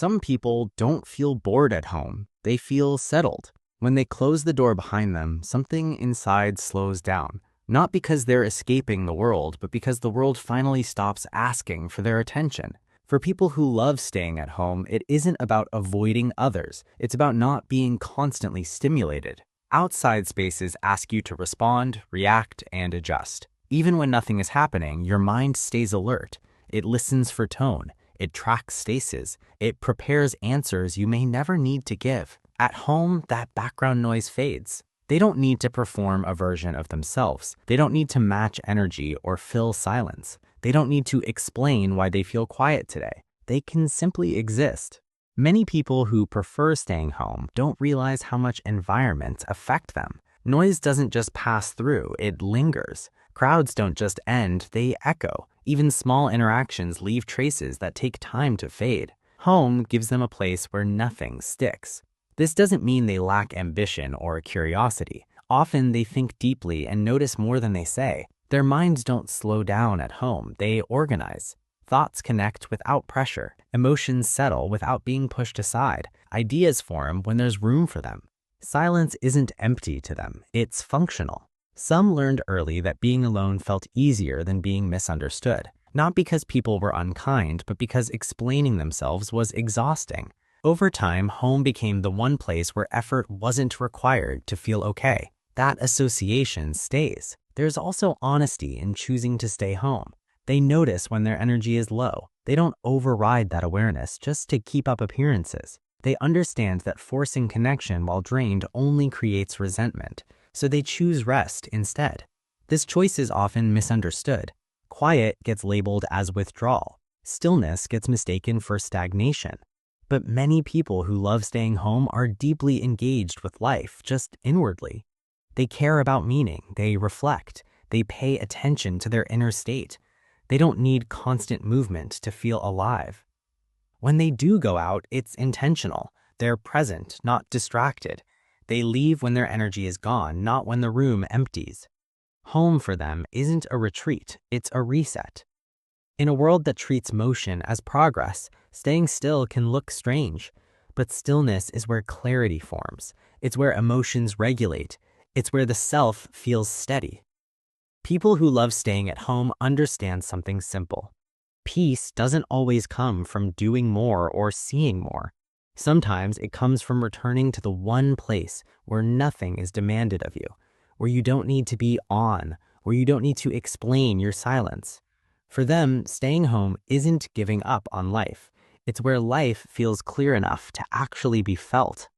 Some people don't feel bored at home. They feel settled. When they close the door behind them, something inside slows down. Not because they're escaping the world, but because the world finally stops asking for their attention. For people who love staying at home, it isn't about avoiding others. It's about not being constantly stimulated. Outside spaces ask you to respond, react, and adjust. Even when nothing is happening, your mind stays alert. It listens for tone. It tracks stasis. It prepares answers you may never need to give. At home, that background noise fades. They don't need to perform a version of themselves. They don't need to match energy or fill silence. They don't need to explain why they feel quiet today. They can simply exist. Many people who prefer staying home don't realize how much environments affect them. Noise doesn't just pass through, it lingers. Crowds don't just end, they echo. Even small interactions leave traces that take time to fade. Home gives them a place where nothing sticks. This doesn't mean they lack ambition or curiosity. Often they think deeply and notice more than they say. Their minds don't slow down at home, they organize. Thoughts connect without pressure. Emotions settle without being pushed aside. Ideas form when there's room for them. Silence isn't empty to them, it's functional. Some learned early that being alone felt easier than being misunderstood. Not because people were unkind, but because explaining themselves was exhausting. Over time, home became the one place where effort wasn't required to feel okay. That association stays. There's also honesty in choosing to stay home. They notice when their energy is low. They don't override that awareness just to keep up appearances. They understand that forcing connection while drained only creates resentment, so they choose rest instead. This choice is often misunderstood. Quiet gets labeled as withdrawal. Stillness gets mistaken for stagnation. But many people who love staying home are deeply engaged with life, just inwardly. They care about meaning, they reflect, they pay attention to their inner state. They don't need constant movement to feel alive. When they do go out, it's intentional. They're present, not distracted. They leave when their energy is gone, not when the room empties. Home for them isn't a retreat, it's a reset. In a world that treats motion as progress, staying still can look strange. But stillness is where clarity forms. It's where emotions regulate. It's where the self feels steady. People who love staying at home understand something simple. Peace doesn't always come from doing more or seeing more. Sometimes it comes from returning to the one place where nothing is demanded of you, where you don't need to be on, where you don't need to explain your silence. For them, staying home isn't giving up on life. It's where life feels clear enough to actually be felt.